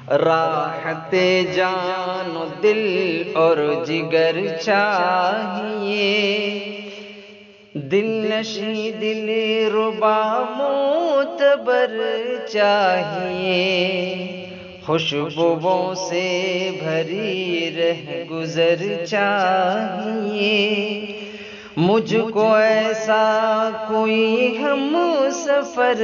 راحت جان و دل اور جگر چاہیے، دل نشیں دل ربا معتبر چاہیے، خوشبوؤں سے بھری رہ گزر چاہیے، مجھ کو ایسا کوئی ہم سفر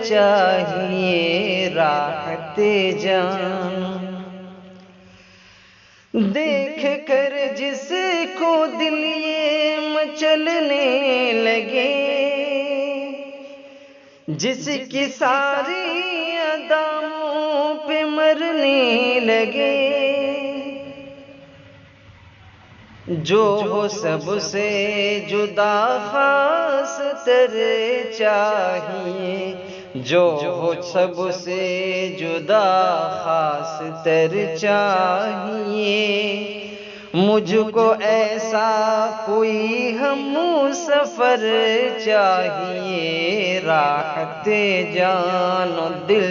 چاہیے، راحت جان دیکھ کر جس کو دل یہ مچلنے لگے، جس کی ساری اداؤں پہ مرنے لگے، جو ہو سب سے جدا خاص تر چاہیے، جو ہو سب سے جدا خاص تر چاہیے، مجھ کو ایسا کوئی ہم سفر چاہیے، راحت جان و دل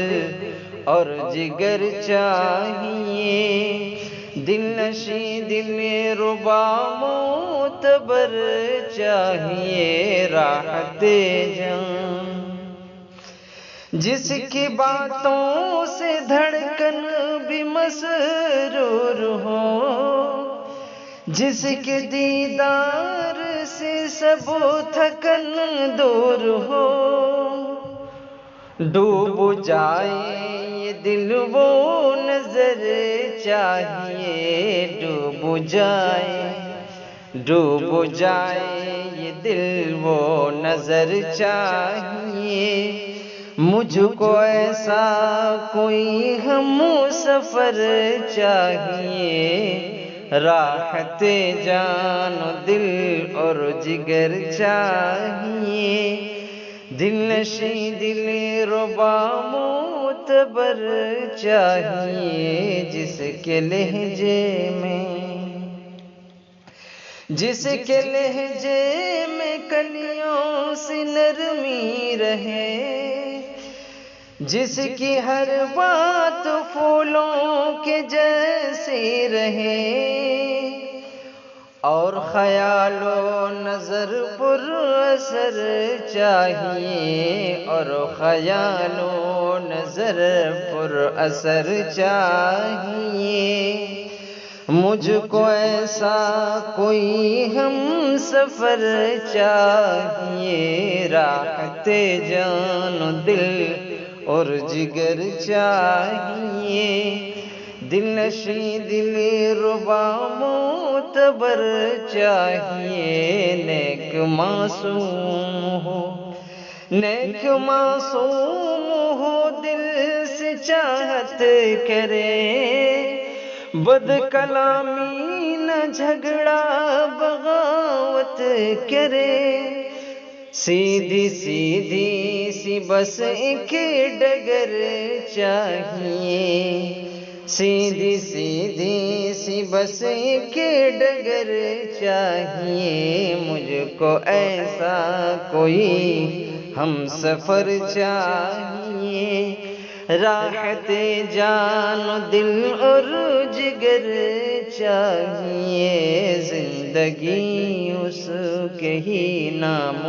اور جگر چاہیے، دل نشیں دل ربا معتبر چاہیے، راحت جان جس کی باتوں سے دھڑکن بھی مسرور ہو، جس کے دیدار سے سب تھکن دور ہو، ڈوب جائے یہ دل وہ نظر چاہیے، ڈوب جائے یہ دل وہ نظر چاہیے، مجھ کو ایسا کوئی ہم سفر چاہیے، راحت جان و دل اور جگر چاہیے، دل نشیں دل ربا معتبر چاہیے، جس کے لہجے میں کلیوں سی نرمی رہے، جس کی ہر بات پھولوں کے جیسی رہے، اور خیال و نظر پر اثر چاہیے، اور خیال و نظر پر اثر چاہیے، مجھ کو ایسا کوئی ہم سفر چاہیے، راحت جان و دل اور جگر چاہیے، دل نشیں دل ربا معتبر چاہیے، نیک معصوم ہو دل سے چاہت کرے، بد کلامی نہ جھگڑا بغاوت کرے، سیدھی سی بس ایک ڈگر چاہیے، سیدھی سی بس ایک ڈگر چاہیے، مجھ کو ایسا کوئی ہم سفر چاہیے، راحت جان و دل اور جگر چاہیے، زندگی اس کے ہی نام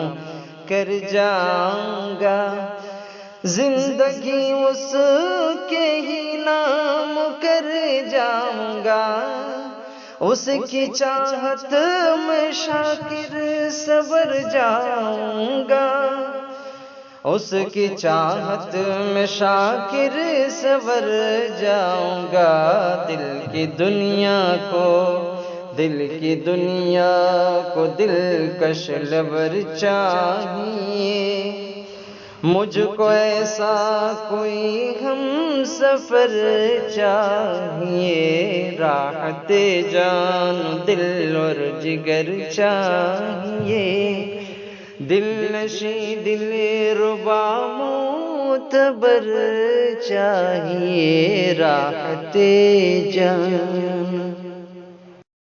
کر جاؤں گا، زندگی اس کے ہی نام کر جاؤں گا، اس کی چاہت میں شاکر سنور جاؤں گا، اس کی چاہت میں شاکر سنور جاؤں گا، دل کی دنیا کو دلکش لور چاہیے، مجھ کو ایسا کوئی ہم سفر چاہیے، راحت جان دل اور جگر چاہیے، دل نشیں دل ربا معتبر چاہیے، راحت جان